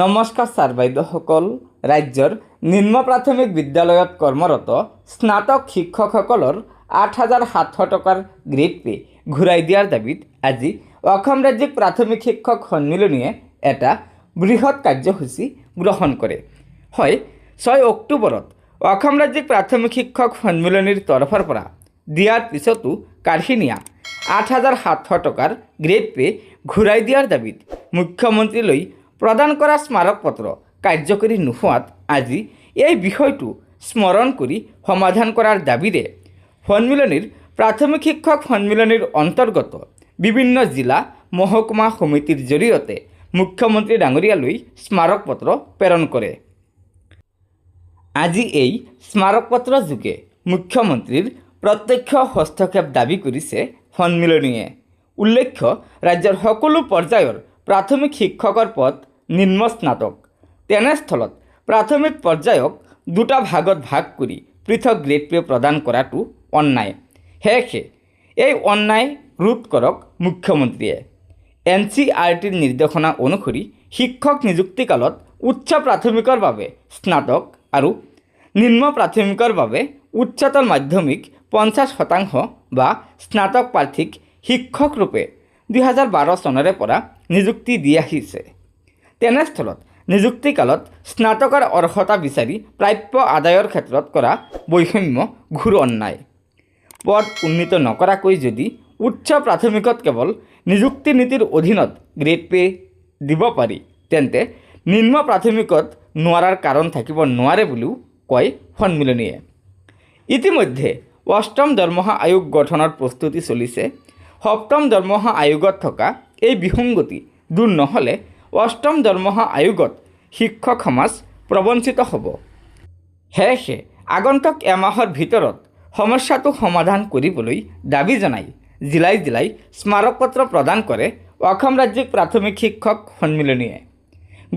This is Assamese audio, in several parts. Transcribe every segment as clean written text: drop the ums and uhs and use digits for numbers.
নমস্কাৰ ছাৰ বাইদেউসকল। ৰাজ্যৰ নিম্ন প্ৰাথমিক বিদ্যালয়ত কৰ্মৰত স্নাতক শিক্ষকসকলৰ ৮,৭০০ টকাৰ গ্ৰেড পে ঘূৰাই দিয়াৰ দাবীত আজি অসম ৰাজ্যিক প্ৰাথমিক শিক্ষক সন্মিলনীয়ে এটা বৃহৎ কাৰ্যসূচী গ্ৰহণ কৰে। হয়, ৬ অক্টোবৰত অসম ৰাজ্যিক প্ৰাথমিক শিক্ষক সন্মিলনীৰ তৰফৰ পৰা দিয়াৰ পিছতো কাঢ়ি নিয়া ৮,৭০০ টকাৰ গ্ৰেড পে ঘূৰাই দিয়াৰ দাবীত মুখ্যমন্ত্ৰীলৈ প্ৰদান কৰা স্মাৰকপত্ৰ কাৰ্যকৰী নোহোৱাত আজি এই বিষয়টো স্মৰণ কৰি সমাধান কৰাৰ দাবীৰে সন্মিলনীৰ প্ৰাথমিক শিক্ষক সন্মিলনীৰ অন্তৰ্গত বিভিন্ন জিলা মহকুমা সমিতিৰ জৰিয়তে মুখ্যমন্ত্ৰী ডাঙৰীয়ালৈ স্মাৰকপত্ৰ প্ৰেৰণ কৰে। আজি এই স্মাৰকপত্ৰ যোগে মুখ্যমন্ত্ৰীৰ প্ৰত্যক্ষ হস্তক্ষেপ দাবী কৰিছে সন্মিলনীয়ে। উল্লেখ্য, ৰাজ্যৰ সকলো পৰ্যায়ৰ প্ৰাথমিক শিক্ষকৰ পদ নিম্ন স্নাতক। তেনেস্থলত প্ৰাথমিক পৰ্যায়ক দুটা ভাগত ভাগ কৰি পৃথক গ্ৰেড পে প্ৰদান কৰাটো অন্যায়। সেয়েহে এই অন্যায় ৰোধ কৰক মুখ্যমন্ত্ৰীয়ে। NCERTৰ নিৰ্দেশনা অনুসৰি শিক্ষক নিযুক্তিকালত উচ্চ প্ৰাথমিকৰ বাবে স্নাতক আৰু নিম্ন প্ৰাথমিকৰ বাবে উচ্চতৰ মাধ্যমিক 50% বা স্নাতক প্ৰাৰ্থীক শিক্ষক ৰূপে 2012 চনৰে পৰা নিযুক্তি দি আহিছে। তেনেস্থলত নিযুক্তিকালত স্নাতকৰ অৰ্হতা বিচাৰি প্ৰাপ্য আদায়ৰ ক্ষেত্ৰত কৰা বৈষম্য ঘোৰ অন্যায়। পদ উন্নীত নকৰাকৈ যদি উচ্চ প্ৰাথমিকত কেৱল নিযুক্তি নীতিৰ অধীনত গ্ৰেড পে দিব পাৰি, তেন্তে নিম্ন প্ৰাথমিকত নোৱাৰাৰ কাৰণ থাকিব নোৱাৰে বুলিও কয় সন্মিলনীয়ে। ইতিমধ্যে অষ্টম দৰমহা আয়োগ গঠনৰ প্ৰস্তুতি চলিছে। সপ্তম দৰমহা আয়োগত থকা এই বিসংগতি দূৰ নহ'লে অষ্টম দৰমহা আয়োগত শিক্ষক সমাজ প্ৰবঞ্চিত হ'ব। সেয়েহে আগন্তুক এমাহৰ ভিতৰত সমস্যাটো সমাধান কৰিবলৈ দাবী জনাই জিলাই জিলাই স্মাৰকপত্ৰ প্ৰদান কৰে অসম ৰাজ্যিক প্ৰাথমিক শিক্ষক সন্মিলনীয়ে।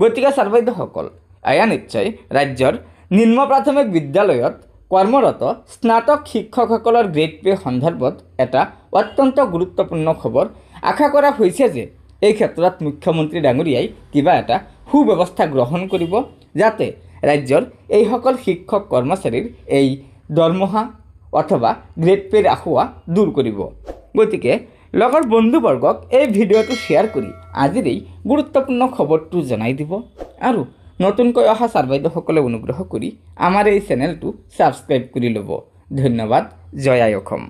গতিকে ছাৰ বাইদেউসকল, এয়া নিশ্চয় ৰাজ্যৰ নিম্ন প্ৰাথমিক বিদ্যালয়ত কৰ্মৰত স্নাতক শিক্ষকসকলৰ গ্ৰেড পে সন্দৰ্ভত এটা অত্যন্ত গুৰুত্বপূৰ্ণ খবৰ। আশা কৰা হৈছে যে এই ক্ষেত্ৰত মুখ্যমন্ত্ৰী ডাঙৰীয়াই কিবা এটা সুব্যৱস্থা গ্ৰহণ কৰিব, যাতে ৰাজ্যৰ এইসকল শিক্ষক কৰ্মচাৰীৰ এই দৰমহা অথবা গ্ৰেড পেৰ আঁসোৱা দূৰ কৰিব। গতিকে লগৰ বন্ধুবৰ্গক এই ভিডিঅ'টো শ্বেয়াৰ কৰি আজিৰ এই গুৰুত্বপূৰ্ণ খবৰটো জনাই দিব আৰু নতুনকৈ অহা ছাৰ বাইদেউসকলে অনুগ্ৰহ কৰি আমাৰ এই চেনেলটো ছাবস্ক্ৰাইব কৰি ল'ব। ধন্যবাদ। জয় আই অসম।